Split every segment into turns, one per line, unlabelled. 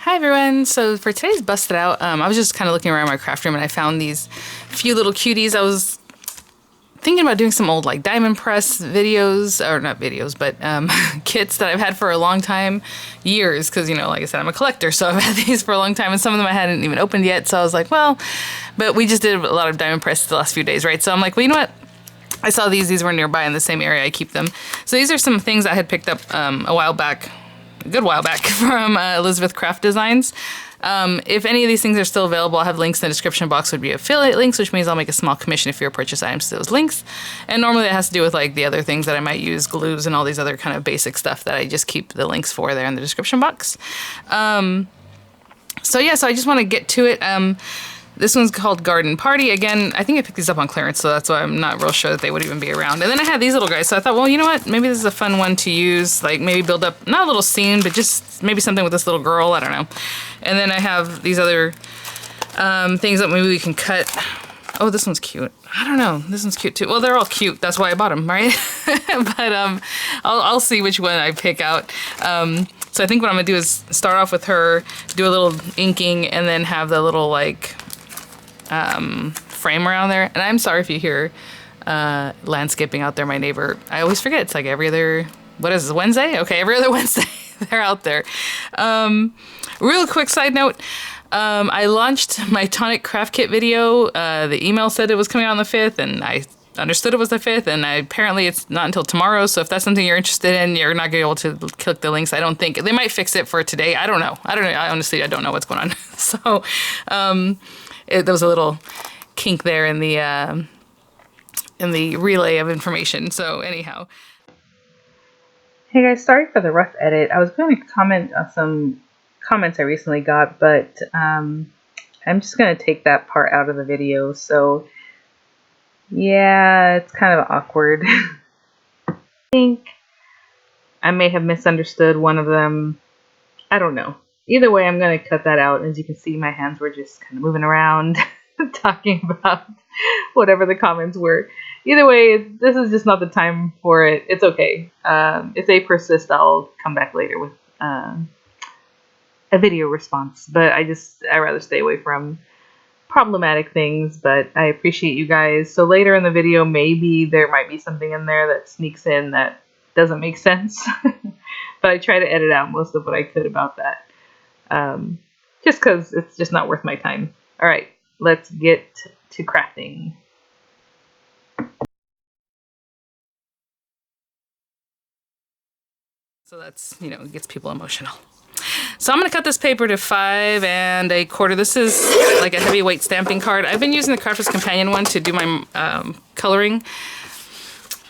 Hi everyone, so for today's Busted Out, I was just kind of looking around my craft room and I found these few little cuties. I was thinking about doing some old like diamond press videos, or not videos, but kits that I've had for a long time, years, because you know, like I said, I'm a collector, so I've had these for a long time and some of them I hadn't even opened yet, so I was like, well, but we just did a lot of diamond press the last few days, right? So I'm like, well, you know what? I saw these were nearby in the same area I keep them. So these are some things I had picked up a while back, a good while back, from Elizabeth Craft Designs. If any of these things are still available, I'll have links in the description box, would be affiliate links, which means I'll make a small commission if you purchase items to those links. And normally it has to do with like the other things that I might use, glues and all these other kind of basic stuff that I just keep the links for there in the description box. So I just want to get to it. This one's called Garden Party. Again, I think I picked these up on clearance, so that's why I'm not real sure that they would even be around. And then I had these little guys, so I thought, well, you know what? Maybe this is a fun one to use, like maybe build up, not a little scene, but just maybe something with this little girl, I don't know. And then I have these other things that maybe we can cut. Oh, this one's cute. I don't know. This one's cute too. Well, they're all cute. That's why I bought them, right? But I'll see which one I pick out. So I think what I'm gonna do is start off with her, do a little inking, and then have the little like frame around there. And I'm sorry if you hear landscaping out there, my neighbor. I always forget. It's like every other, what is this, Wednesday? Okay, every other Wednesday they're out there. Real quick side note. I launched my tonic craft kit video. The email said it was coming out on the 5th, and I understood it was the 5th, and apparently it's not until tomorrow. So if that's something you're interested in, you're not going to be able to click the links. I don't think. They might fix it for today. I don't know. I honestly don't know what's going on. So there was a little kink there in the relay of information. So anyhow.
Hey guys, sorry for the rough edit. I was going to comment on some comments I recently got, but I'm just going to take that part out of the video. So yeah, it's kind of awkward. I think I may have misunderstood one of them. I don't know. Either way, I'm going to cut that out. As you can see, my hands were just kind of moving around talking about whatever the comments were. Either way, this is just not the time for it. It's okay. If they persist, I'll come back later with a video response. But I rather stay away from problematic things, but I appreciate you guys. So later in the video, maybe there might be something in there that sneaks in that doesn't make sense. But I try to edit out most of what I could about that. Just because it's just not worth my time. All right, let's get to crafting.
So that's, it gets people emotional. So I'm going to cut this paper to 5 1/4. This is like a heavyweight stamping card. I've been using the Crafter's Companion one to do my coloring.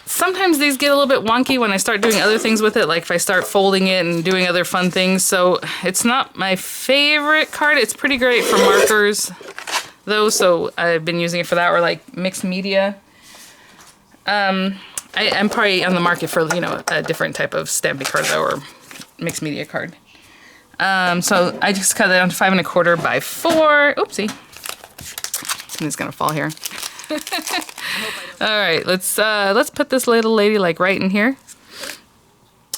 Sometimes these get a little bit wonky when I start doing other things with it, like if I start folding it and doing other fun things. So it's not my favorite card. It's pretty great for markers, though, so I've been using it for that, or like mixed media. I'm probably on the market for, a different type of stamping card, though, or mixed media card. So I just cut it down to 5 1/4 by 4. Oopsie. Something's gonna fall here. All right, let's put this little lady like right in here.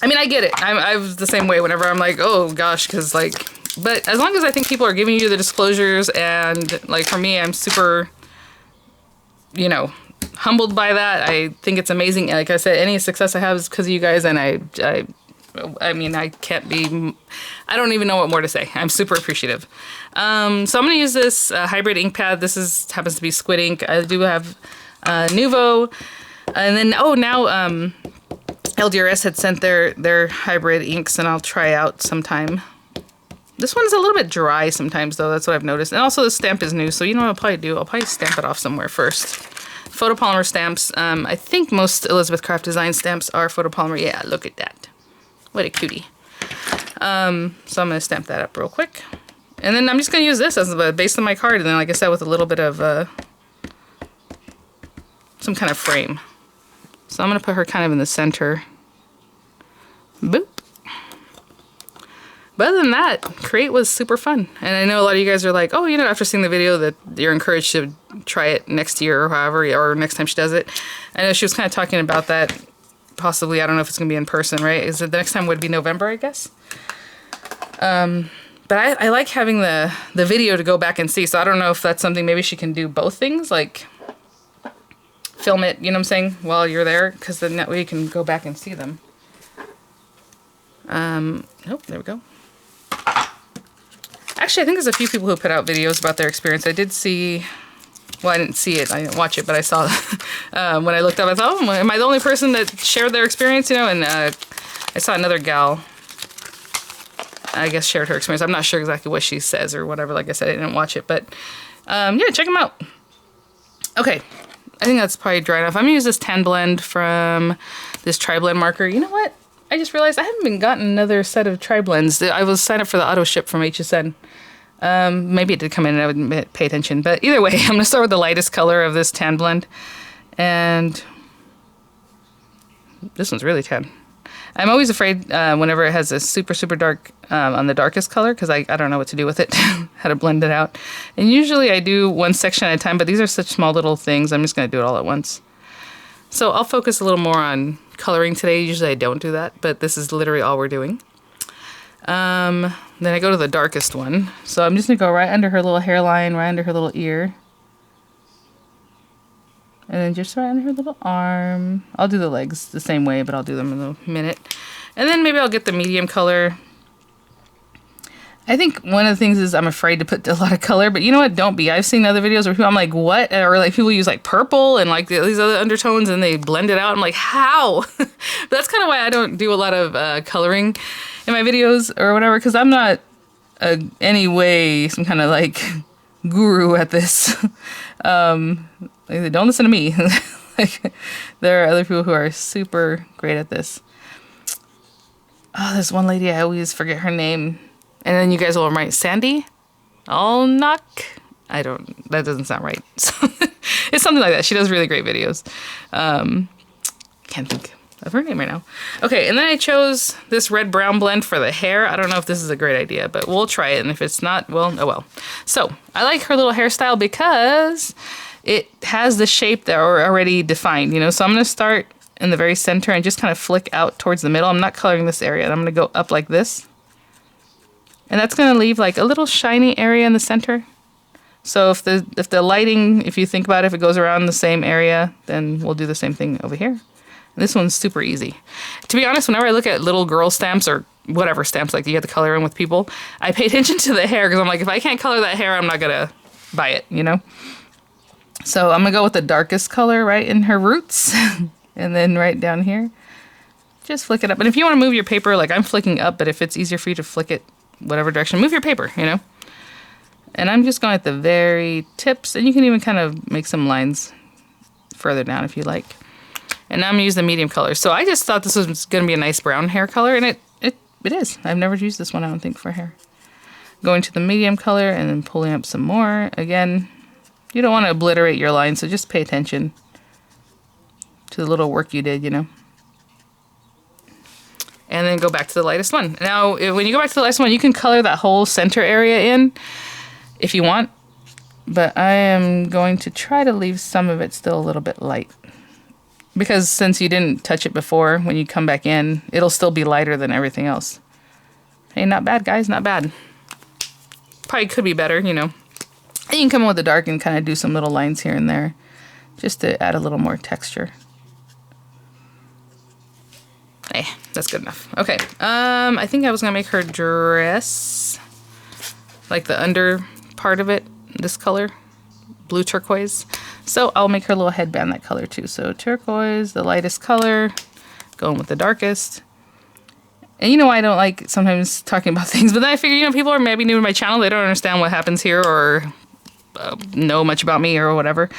I mean, I get it. I was the same way whenever I'm like, oh gosh, because like, but as long as I think people are giving you the disclosures, and like for me, I'm super, humbled by that. I think it's amazing. Like I said, any success I have is because of you guys, and I mean, I don't even know what more to say. I'm super appreciative. So I'm going to use this hybrid ink pad. This happens to be squid ink. I do have Nuvo. And then, now LDRS had sent their hybrid inks, and I'll try out sometime. This one's a little bit dry sometimes, though. That's what I've noticed. And also the stamp is new, so you know what I'll probably do? I'll probably stamp it off somewhere first. Photopolymer stamps. I think most Elizabeth Craft Design stamps are photopolymer. Yeah, look at that. What a cutie. So I'm going to stamp that up real quick. And then I'm just going to use this as the base of my card. And then, like I said, with a little bit of some kind of frame. So I'm going to put her kind of in the center. Boop. But other than that, Create was super fun. And I know a lot of you guys are like, oh, after seeing the video that you're encouraged to try it next year or however, or next time she does it. I know she was kind of talking about that. Possibly, I don't know if it's going to be in person, right? Is it the next time would be November, I guess? But I like having the video to go back and see. So I don't know if that's something maybe she can do both things, like film it, you know what I'm saying, while you're there, because then that way you can go back and see them. Nope, there we go. Actually, I think there's a few people who put out videos about their experience. I did see, well, I didn't see it, I didn't watch it, but I saw when I looked up, I thought, oh, am I the only person that shared their experience, you know? And I saw another gal, I guess, shared her experience. I'm not sure exactly what she says or whatever. Like I said, I didn't watch it, but yeah, check them out. Okay, I think that's probably dry enough. I'm gonna use this tan blend from this tri-blend marker. You know what? I just realized I haven't been gotten another set of tri-blends. I was signed up for the auto ship from HSN. Maybe it did come in and I would pay attention. But either way, I'm gonna start with the lightest color of this tan blend. And this one's really tan. I'm always afraid whenever it has a super, super dark on the darkest color, because I don't know what to do with it, how to blend it out. And usually I do one section at a time, but these are such small little things, I'm just going to do it all at once. So I'll focus a little more on coloring today. Usually I don't do that, but this is literally all we're doing. Then I go to the darkest one. So I'm just going to go right under her little hairline, right under her little ear. And then just right under her little arm. I'll do the legs the same way, but I'll do them in a minute. And then maybe I'll get the medium color. I think one of the things is I'm afraid to put a lot of color, but you know what? Don't be. I've seen other videos where people, I'm like, what? Or like people use like purple and like these other undertones and they blend it out. I'm like, how? But that's kind of why I don't do a lot of coloring in my videos or whatever, because I'm not any way some kind of like guru at this. Don't listen to me. Like, there are other people who are super great at this. Oh, there's one lady, I always forget her name. And then you guys will write Sandy Alnock. That doesn't sound right. So it's something like that. She does really great videos. Can't think of her name right now. Okay, and then I chose this red-brown blend for the hair. I don't know if this is a great idea, but we'll try it. And if it's not, well, oh well. So I like her little hairstyle because it has the shape that are already defined, you know? So I'm going to start in the very center and just kind of flick out towards the middle. I'm not coloring this area. I'm going to go up like this. And that's going to leave like a little shiny area in the center. So if the lighting, if you think about it, if it goes around the same area, then we'll do the same thing over here. And this one's super easy. To be honest, whenever I look at little girl stamps or whatever stamps like you have to color in with people, I pay attention to the hair because I'm like, if I can't color that hair, I'm not going to buy it, you know? So I'm going to go with the darkest color right in her roots. And then right down here, just flick it up. And if you want to move your paper, like I'm flicking up, but if it's easier for you to flick it whatever direction, move your paper, you know? And I'm just going at the very tips, and you can even kind of make some lines further down if you like. And now I'm going to use the medium color. So I just thought this was going to be a nice brown hair color, and it is. I've never used this one, I don't think, for hair. Going to the medium color and then pulling up some more. Again, you don't want to obliterate your line, so just pay attention to the little work you did, you know. And then go back to the lightest one. Now, when you go back to the lightest one, you can color that whole center area in if you want. But I am going to try to leave some of it still a little bit light. Because since you didn't touch it before, when you come back in, it'll still be lighter than everything else. Hey, not bad, guys, not bad. Probably could be better, you know. And you can come in with the dark and kind of do some little lines here and there, just to add a little more texture. Hey, that's good enough. Okay, I think I was gonna make her dress, like the under part of it, this color, blue turquoise. So I'll make her little headband that color too. So turquoise, the lightest color, going with the darkest. And you know I don't like sometimes talking about things, but then I figure, you know, people are maybe new to my channel, they don't understand what happens here or know much about me or whatever,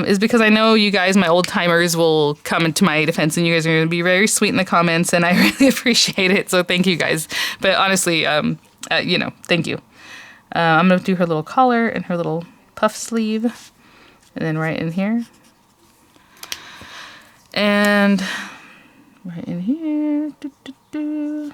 is because I know you guys, my old timers, will come into my defense and you guys are going to be very sweet in the comments and I really appreciate it. So thank you guys. But honestly, you know, thank you. I'm going to do her little collar and her little puff sleeve and then right in here. And right in here. Doo, doo, doo.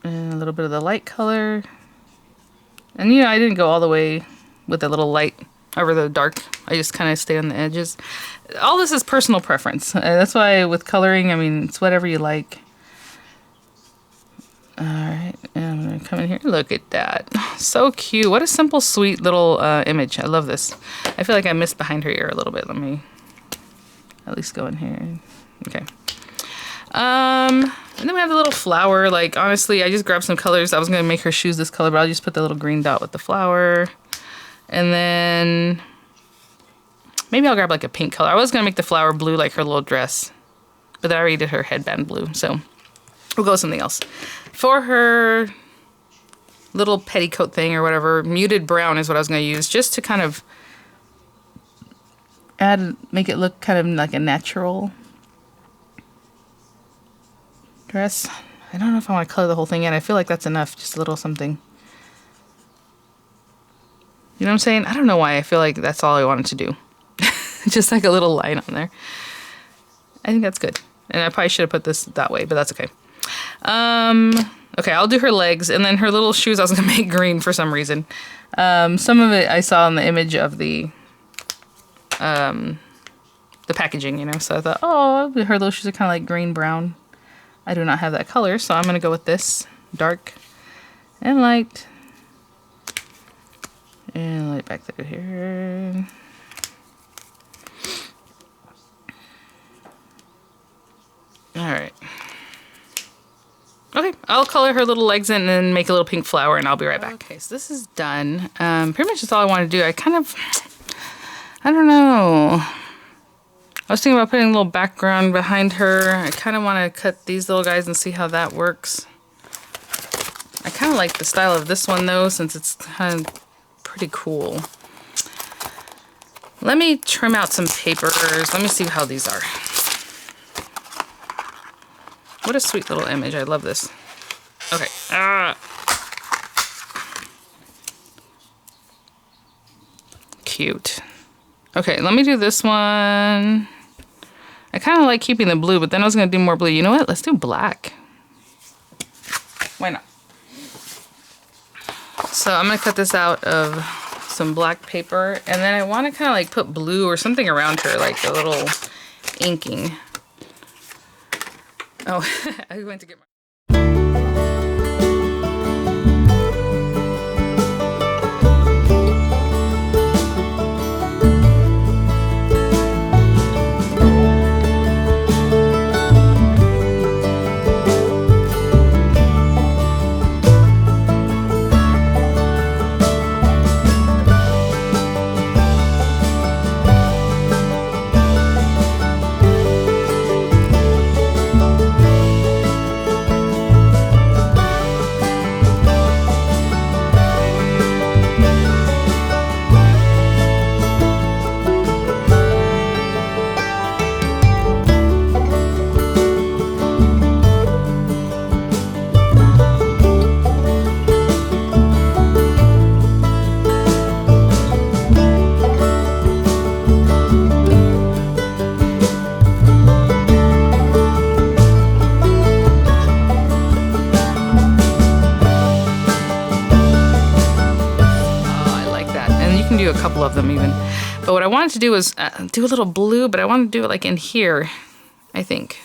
And a little bit of the light color. And you know, I didn't go all the way with a little light over the dark. I just kind of stay on the edges. All this is personal preference. That's why with coloring, I mean, it's whatever you like. Alright, and I'm going to come in here. Look at that. So cute. What a simple, sweet little image. I love this. I feel like I missed behind her ear a little bit. Let me at least go in here. Okay. And then we have the little flower. Like, honestly, I just grabbed some colors. I was going to make her shoes this color, but I'll just put the little green dot with the flower. And then maybe I'll grab like a pink color. I was going to make the flower blue like her little dress, but I already did her headband blue, so we'll go with something else. For her little petticoat thing or whatever, muted brown is what I was going to use, just to kind of make it look kind of like a natural dress. I don't know if I want to color the whole thing in. I feel like that's enough, just a little something. You know what I'm saying? I don't know why I feel like that's all I wanted to do. Just like a little line on there. I think that's good. And I probably should have put this that way, but that's okay. Okay, I'll do her legs, and then her little shoes I was going to make green for some reason. Some of it I saw in the image of the packaging, you know, so I thought, oh, her little shoes are kind of like green-brown. I do not have that color, so I'm going to go with this, dark and light. And light back through here. Alright. Okay, I'll color her little legs in and then make a little pink flower, and I'll be right back. Okay, so this is done. Pretty much that's all I want to do. I don't know. I was thinking about putting a little background behind her. I kind of want to cut these little guys and see how that works. I kind of like the style of this one, though, since it's kind of pretty cool. Let me trim out some papers. Let me see how these are. What a sweet little image. I love this. Okay. Cute. Okay, let me do this one. I kind of like keeping the blue, but then I was going to do more blue. You know what? Let's do black. Why not? So I'm going to cut this out of some black paper, and then I want to kind of like put blue or something around her, like a little inking. Oh, I went to get my... A couple of them even, but what I wanted to do was do a little blue, but I wanted to do it like in here, I think.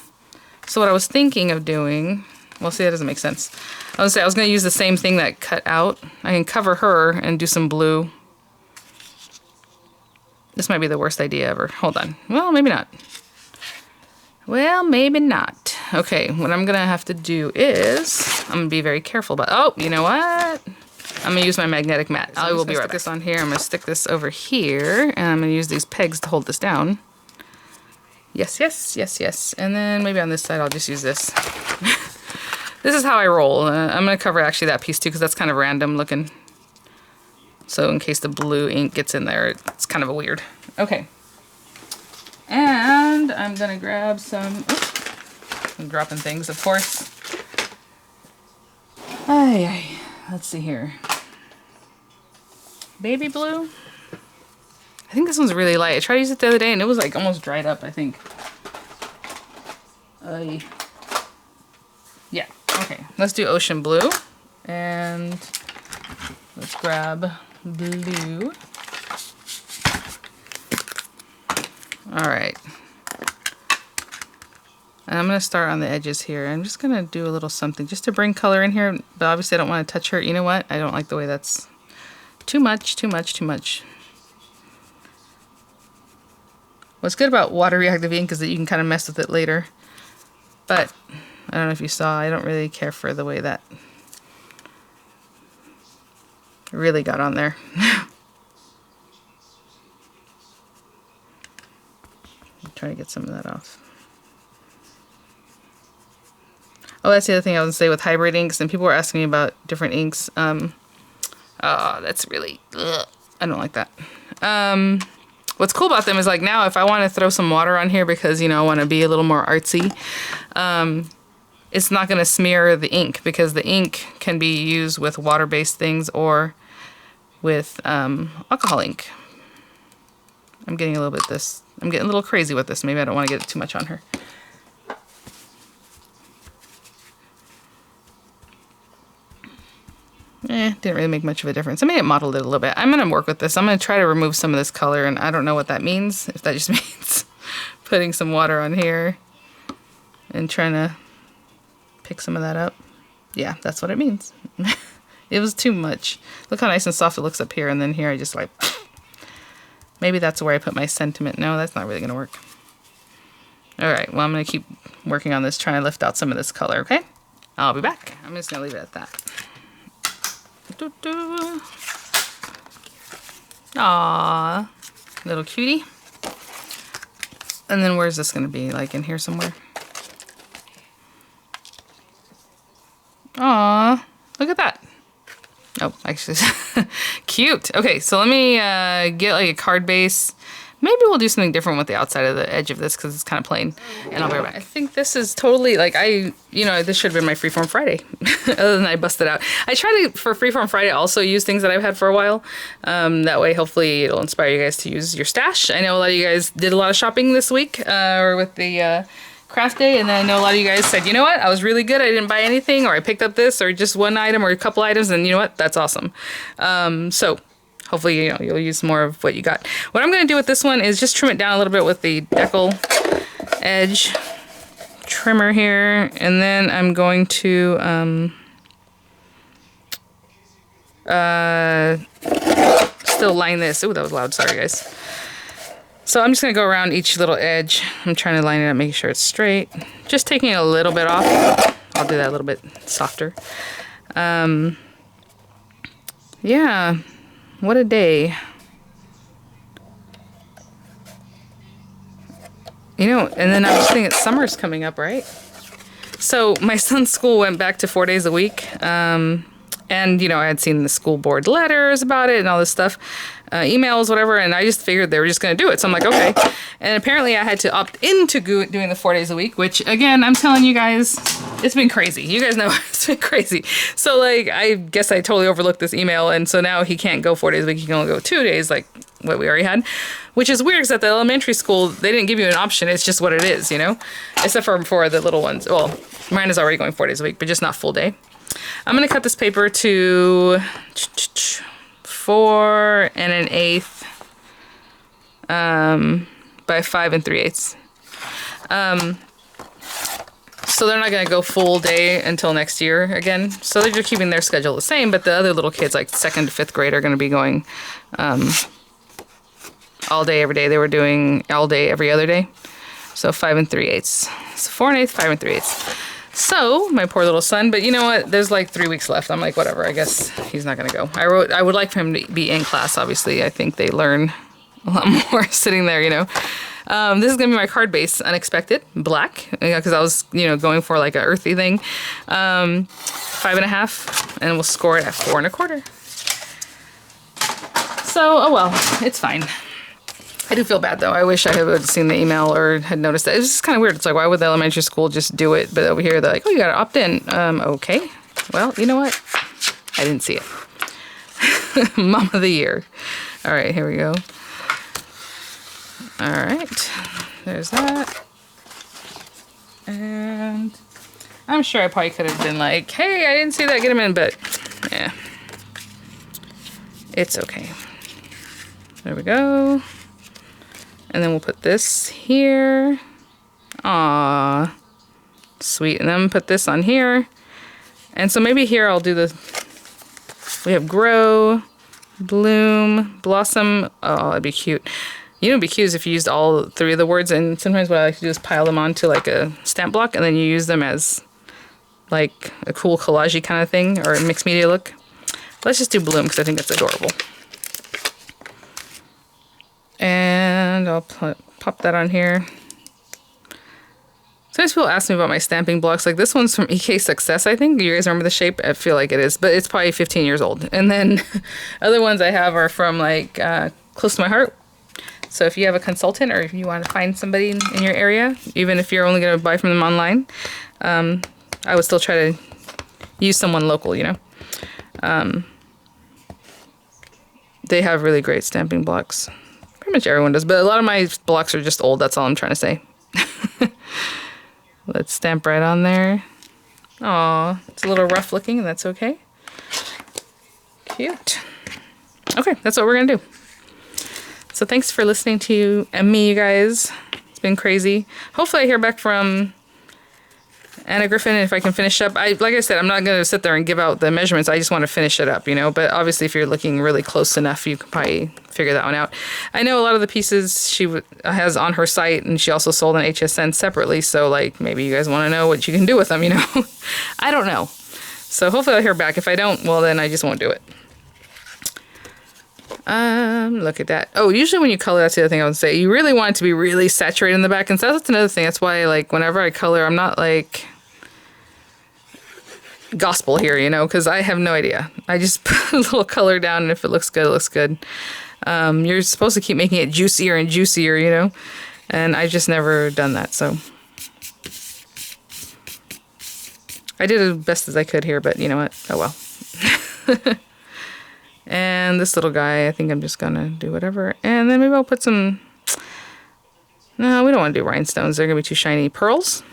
So what I was thinking of doing, well, see, that doesn't make sense. I was going to use the same thing that cut out. I can cover her and do some blue. This might be the worst idea ever. Hold on. Well, maybe not. Well, maybe not. Okay, what I'm going to have to do is, I'm going to be very careful about, oh, you know what? I'm going to use my magnetic mat. I will be right back. This on here. I'm going to stick this over here, and I'm going to use these pegs to hold this down. Yes, yes, yes, yes. And then maybe on this side, I'll just use this. This is how I roll. I'm going to cover actually that piece too, because that's kind of random looking. So in case the blue ink gets in there, it's kind of a weird. Okay. And I'm going to grab some, oops, I'm dropping things, of course. Let's see here. Baby blue. I think this one's really light. I tried to use it the other day and it was like almost dried up, I think. Yeah, okay. Let's do ocean blue. And let's grab blue. All right. And I'm going to start on the edges here. I'm just going to do a little something just to bring color in here, but obviously I don't want to touch her. You know what? I don't like the way that's too much, too much, too much. What's good about water reactive ink is that you can kind of mess with it later. But I don't know if you saw, I don't really care for the way that really got on there. Try to get some of that off. Oh, that's the other thing I was gonna say with hybrid inks, and people were asking me about different inks. That's really, ugh, I don't like that. What's cool about them is like now if I want to throw some water on here because, you know, I want to be a little more artsy, it's not going to smear the ink because the ink can be used with water-based things or with alcohol ink. I'm getting a little bit this. I'm getting a little crazy with this. Maybe I don't want to get too much on her. Didn't really make much of a difference. I may have modeled it a little bit. I'm going to work with this. I'm going to try to remove some of this color, and I don't know what that means. If that just means putting some water on here and trying to pick some of that up. Yeah, that's what it means. It was too much. Look how nice and soft it looks up here, and then here I just like... Maybe that's where I put my sentiment. No, that's not really going to work. Alright, well I'm going to keep working on this, trying to lift out some of this color, okay? I'll be back. I'm just going to leave it at that. Aww, little cutie. And then where's this going to be? Like in here somewhere? Aww, look at that. Oh, actually, cute. Okay, so let me get like a card base. Maybe we'll do something different with the outside of the edge of this because it's kind of plain. And I'll be right back. I think this is totally like this should have been my Freeform Friday. Other than I busted out. I try to, for Freeform Friday, also use things that I've had for a while. That way, hopefully, it'll inspire you guys to use your stash. I know a lot of you guys did a lot of shopping this week or with the craft day. And then I know a lot of you guys said, you know what? I was really good. I didn't buy anything, or I picked up this or just one item or a couple items. And you know what? That's awesome. So hopefully, you'll use more of what you got. What I'm going to do with this one is just trim it down a little bit with the decal edge trimmer here. And then I'm going to still line this. Ooh, that was loud. Sorry, guys. So I'm just going to go around each little edge. I'm trying to line it up, making sure it's straight. Just taking it a little bit off. I'll do that a little bit softer. Yeah. What a day. And then I was thinking summer's coming up, right? So my son's school went back to 4 days a week. And, I had seen the school board letters about it and all this stuff, emails, whatever, and I just figured they were just going to do it. So I'm like, okay. And apparently I had to opt into doing the 4 days a week, which, again, I'm telling you guys, it's been crazy. You guys know it's been crazy. So, like, I guess I totally overlooked this email, and so now he can't go 4 days a week. He can only go 2 days, like what we already had, which is weird because at the elementary school, they didn't give you an option. It's just what it is, except for the little ones. Well, Miranda's already going 4 days a week, but just not full day. I'm going to cut this paper to 4 1/8 by 5 3/8. So they're not going to go full day until next year again. So they're just keeping their schedule the same, but the other little kids, like 2nd to 5th grade, are going to be going all day every day. They were doing all day every other day. So 5 3/8. So 4 1/8, 5 3/8. So, my poor little son, but you know what? There's like 3 weeks left. I'm like, whatever, I guess he's not going to go. I would like for him to be in class, obviously. I think they learn a lot more sitting there, This is going to be my card base, Unexpected, black, because I was, going for like an earthy thing. 5 1/2, and we'll score it at 4 1/4. So, oh well, it's fine. I do feel bad though. I wish I had seen the email or had noticed that. It's just kind of weird. It's like, why would the elementary school just do it? But over here, they're like, oh, you got to opt in. Okay. Well, you know what? I didn't see it. Mom of the year. All right, here we go. All right. There's that. And I'm sure I probably could have been like, hey, I didn't see that. Get him in. But yeah, it's okay. There we go. And then we'll put this here. Aww. Sweet. And then put this on here. And so maybe here I'll do we have grow, bloom, blossom. Oh, that'd be cute. You know, it'd be cute is if you used all 3 of the words, and sometimes what I like to do is pile them onto like a stamp block, and then you use them as like a cool collage-y kind of thing, or a mixed media look. Let's just do bloom because I think it's adorable. And I'll pop that on here. Sometimes people ask me about my stamping blocks. Like this one's from EK Success, I think. You guys remember the shape? I feel like it is, but it's probably 15 years old. And then other ones I have are from like Close to My Heart. So if you have a consultant or if you want to find somebody in your area, even if you're only going to buy from them online, I would still try to use someone local, you know. They have really great stamping blocks. Pretty much everyone does, but a lot of my blocks are just old. That's all I'm trying to say. Let's stamp right on there. Aw, it's a little rough looking, and that's okay. Cute. Okay, that's what we're gonna do. So thanks for listening to me, you guys. It's been crazy. Hopefully I hear back from Anna Griffin, and if I can finish up. Like I said, I'm not going to sit there and give out the measurements. I just want to finish it up, you know. But obviously, if you're looking really close enough, you can probably figure that one out. I know a lot of the pieces she has on her site, and she also sold on HSN separately. So, like, maybe you guys want to know what you can do with them, you know. I don't know. So hopefully I'll hear back. If I don't, well, then I just won't do it. Look at that. Oh, usually when you color, that's the other thing I would say. You really want it to be really saturated in the back. And so that's another thing. That's why, like, whenever I color, I'm not, like, gospel here, you know, because I have no idea. I just put a little color down, and if it looks good, it looks good. You're supposed to keep making it juicier and juicier, you know, and I've just never done that, so. I did as best as I could here, but you know what? Oh, well. And this little guy, I think I'm just gonna do whatever. And then maybe I'll put some, no, we don't want to do rhinestones. They're gonna be too shiny. Pearls,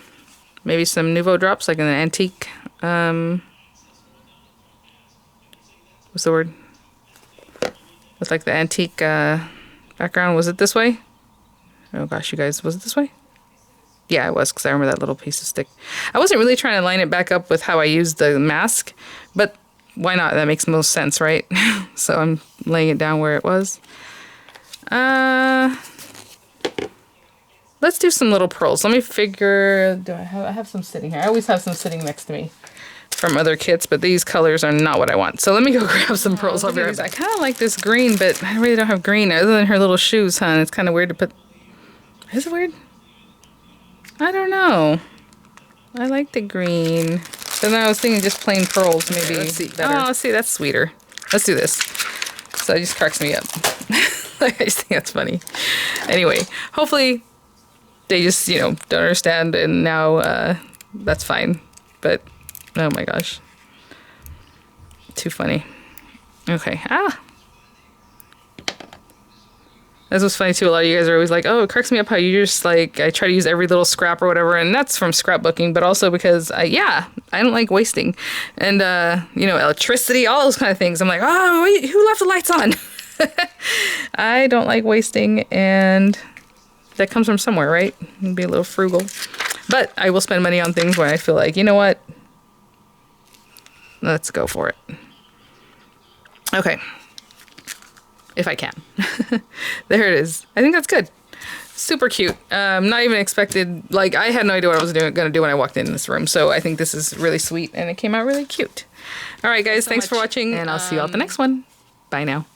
maybe some Nouveau drops, like an antique, what's the word? With like the antique background. Was it this way? Oh gosh, you guys, was it this way? Yeah, it was, because I remember that little piece of stick. I wasn't really trying to line it back up with how I used the mask, but why not? That makes most sense, right? So I'm laying it down where it was. Let's do some little pearls. Let me figure, I have some sitting here. I always have some sitting next to me from other kits, but these colors are not what I want. So let me go grab some pearls. I'll be right back. I kind of like this green, but I really don't have green other than her little shoes, huh? It's kind of weird to put. Is it weird? I don't know. I like the green. So then I was thinking just plain pearls, maybe. Okay, let's see. Better. Oh, see, that's sweeter. Let's do this. So it just cracks me up. I just think that's funny. Anyway, hopefully they just, you know, don't understand, and now that's fine. But, oh my gosh. Too funny. Okay. This was funny too. A lot of you guys are always like, oh, it cracks me up how you just like, I try to use every little scrap or whatever. And that's from scrapbooking, but also because, I don't like wasting. And, you know, electricity, all those kind of things. I'm like, oh, wait, who left the lights on? I don't like wasting, and that comes from somewhere, right? Be a little frugal. But I will spend money on things where I feel like, you know what? Let's go for it. Okay. If I can. There it is. I think that's good. Super cute. Not even expected. Like, I had no idea what I was going to do when I walked in this room. So I think this is really sweet, and it came out really cute. All right, guys. Thanks for watching, and I'll see you all at the next one. Bye now.